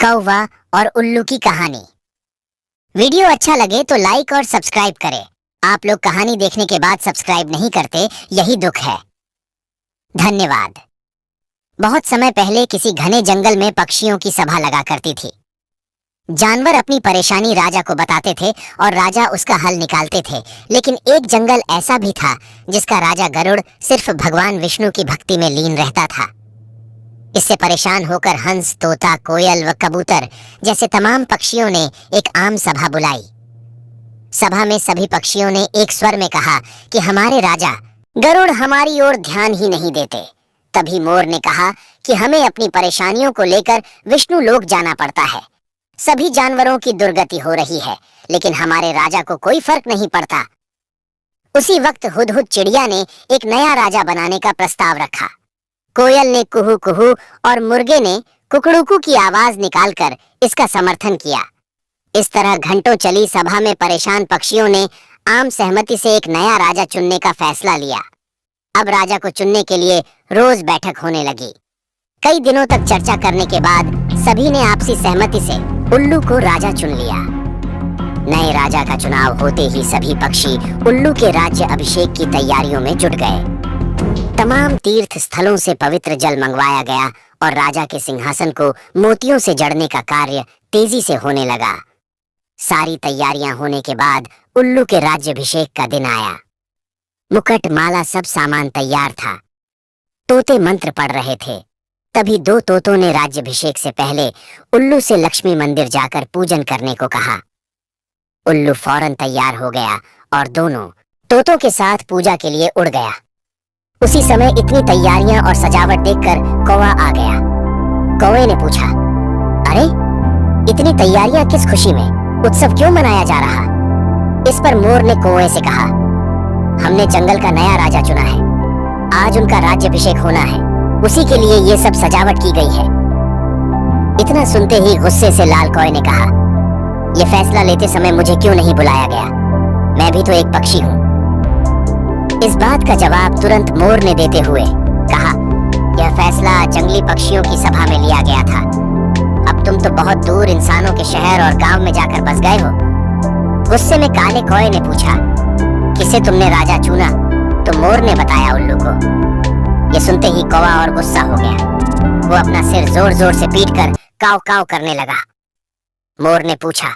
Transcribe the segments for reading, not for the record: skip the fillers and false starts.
कौवा और उल्लू की कहानी। वीडियो अच्छा लगे तो लाइक और सब्सक्राइब करें। आप लोग कहानी देखने के बाद सब्सक्राइब नहीं करते, यही दुख है। धन्यवाद। बहुत समय पहले किसी घने जंगल में पक्षियों की सभा लगा करती थी। जानवर अपनी परेशानी राजा को बताते थे और राजा उसका हल निकालते थे। लेकिन एक जंगल ऐसा भी था जिसका राजा गरुड़ सिर्फ भगवान विष्णु की भक्ति में लीन रहता था। इससे परेशान होकर हंस, तोता, कोयल व कबूतर जैसे तमाम पक्षियों ने एक आम सभा बुलाई। सभा में सभी पक्षियों ने एक स्वर में कहा कि हमारे राजा गरुड़ हमारी ओर ध्यान ही नहीं देते। तभी मोर ने कहा कि हमें अपनी परेशानियों को लेकर विष्णु लोक जाना पड़ता है। सभी जानवरों की दुर्गति हो रही है, लेकिन हमारे राजा को कोई फर्क नहीं पड़ता। उसी वक्त हुदहुद चिड़िया ने एक नया राजा बनाने का प्रस्ताव रखा। कोयल ने कुहू कुहू और मुर्गे ने कुकड़ुकू की आवाज निकालकर इसका समर्थन किया। इस तरह घंटों चली सभा में परेशान पक्षियों ने आम सहमति से एक नया राजा चुनने का फैसला लिया। अब राजा को चुनने के लिए रोज बैठक होने लगी। कई दिनों तक चर्चा करने के बाद सभी ने आपसी सहमति से उल्लू को राजा चुन लिया। नए राजा का चुनाव होते ही सभी पक्षी उल्लू के राज्य अभिषेक की तैयारियों में जुट गए। तमाम तीर्थ स्थलों से पवित्र जल मंगवाया गया और राजा के सिंहासन को मोतियों से जड़ने का कार्य तेजी से होने लगा। सारी तैयारियां होने के बाद उल्लू के राज्याभिषेक का दिन आया। मुकुट, माला, सब सामान तैयार था। तोते मंत्र पढ़ रहे थे। तभी दो तोतों ने राज्याभिषेक से पहले उल्लू से लक्ष्मी मंदिर जाकर पूजन करने को कहा। उल्लू फौरन तैयार हो गया और दोनों तोतों के साथ पूजा के लिए उड़ गया। उसी समय इतनी तैयारियां और सजावट देखकर कौवा आ गया। कौवे ने पूछा, अरे इतनी तैयारियां किस खुशी में? उत्सव क्यों मनाया जा रहा? इस पर मोर ने कौवे से कहा, हमने जंगल का नया राजा चुना है। आज उनका राज्याभिषेक होना है, उसी के लिए ये सब सजावट की गई है। इतना सुनते ही गुस्से से लाल कौवे ने कहा, यह फैसला लेते समय मुझे क्यों नहीं बुलाया गया? मैं भी तो एक पक्षी हूँ। इस बात का जवाब तुरंत मोर ने देते हुए कहा, यह फैसला जंगली पक्षियों की सभा में लिया गया था। अब तुम तो बहुत दूर इंसानों के शहर और गांव में जाकर बस गए हो। गुस्से में काले कौवे ने पूछा, किसे तुमने राजा चुना? तो मोर ने बताया उल्लू को। ये सुनते ही कौवा और गुस्सा हो गया। वो अपना सिर जोर जोर से पीटकर काव काव करने लगा। मोर ने पूछा,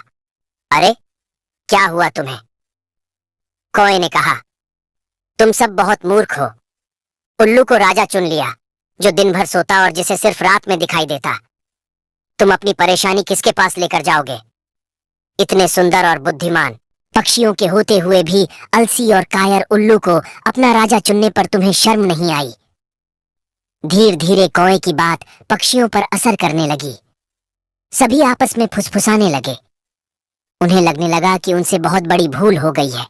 अरे क्या हुआ तुम्हें? कौवे ने कहा, तुम सब बहुत मूर्ख हो। उल्लू को राजा चुन लिया जो दिन भर सोता और जिसे सिर्फ रात में दिखाई देता। तुम अपनी परेशानी किसके पास लेकर जाओगे? इतने सुंदर और बुद्धिमान पक्षियों के होते हुए भी अलसी और कायर उल्लू को अपना राजा चुनने पर तुम्हें शर्म नहीं आई? धीरे धीरे कौवे की बात पक्षियों पर असर करने लगी। सभी आपस में फुसफुसाने लगे। उन्हें लगने लगा कि उनसे बहुत बड़ी भूल हो गई है।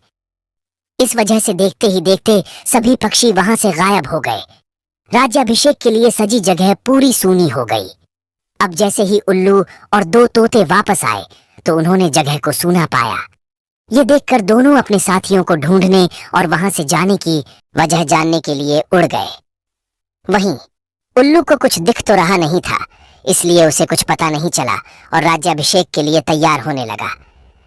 इस वजह से देखते ही देखते सभी पक्षी वहां से गायब हो गए। राज्याभिषेक के लिए सजी जगह पूरी सूनी हो गई। अब जैसे ही उल्लू और दो तोते वापस आए तो उन्होंने जगह को सूना पाया। ये देखकर दोनों अपने साथियों को ढूंढने और वहां से जाने की वजह जानने के लिए उड़ गए। वहीं उल्लू को कुछ दिख तो रहा नहीं था, इसलिए उसे कुछ पता नहीं चला और राज्याभिषेक के लिए तैयार होने लगा।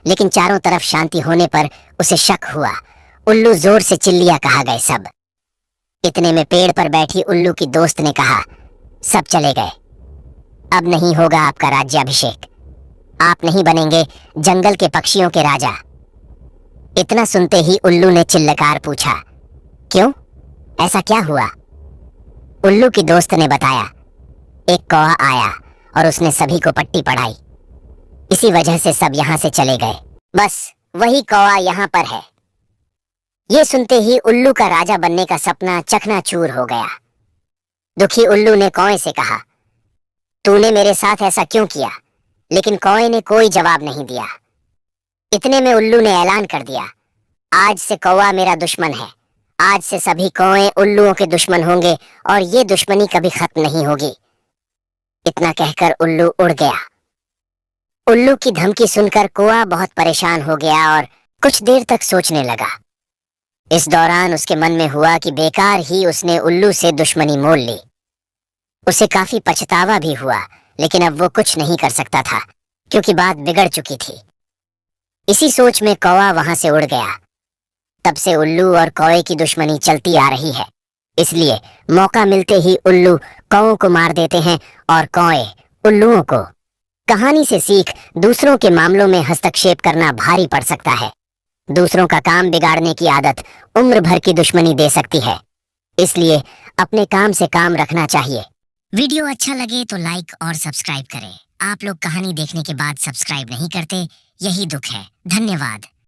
लेकिन चारों तरफ शांति होने पर उसे शक हुआ। उल्लू जोर से चिल्लिया कहा गए सब। इतने में पेड़ पर बैठी उल्लू की दोस्त ने कहा, सब चले गए। अब नहीं होगा आपका राज्याभिषेक। आप नहीं बनेंगे जंगल के पक्षियों के राजा। इतना सुनते ही उल्लू ने चिल्लकार पूछा, क्यों? ऐसा क्या हुआ? उल्लू की दोस्त ने बताया, एक कौवा आया और उसने सभी को पट्टी पढ़ाई। इसी वजह से सब यहाँ से चले गए। बस वही कौवा यहाँ पर है। ये सुनते ही उल्लू का राजा बनने का सपना चकनाचूर हो गया। दुखी उल्लू ने कौवे से कहा, तूने मेरे साथ ऐसा क्यों किया? लेकिन कौवे ने कोई जवाब नहीं दिया। इतने में उल्लू ने ऐलान कर दिया, आज से कौवा मेरा दुश्मन है। आज से सभी कौवे उल्लुओं के दुश्मन होंगे और ये दुश्मनी कभी खत्म नहीं होगी। इतना कहकर उल्लू उड़ गया। उल्लू की धमकी सुनकर कौवा बहुत परेशान हो गया और कुछ देर तक सोचने लगा। इस दौरान उसके मन में हुआ कि बेकार ही उसने उल्लू से दुश्मनी मोल ली। उसे काफी पछतावा भी हुआ लेकिन अब वो कुछ नहीं कर सकता था क्योंकि बात बिगड़ चुकी थी। इसी सोच में कौवा वहां से उड़ गया। तब से उल्लू और कौवे की दुश्मनी चलती आ रही है, इसलिए मौका मिलते ही उल्लू कौवों को मार देते हैं और कौवे उल्लुओं को। कहानी से सीख, दूसरों के मामलों में हस्तक्षेप करना भारी पड़ सकता है। दूसरों का काम बिगाड़ने की आदत उम्र भर की दुश्मनी दे सकती है, इसलिए अपने काम से काम रखना चाहिए। वीडियो अच्छा लगे तो लाइक और सब्सक्राइब करें। आप लोग कहानी देखने के बाद सब्सक्राइब नहीं करते, यही दुख है। धन्यवाद।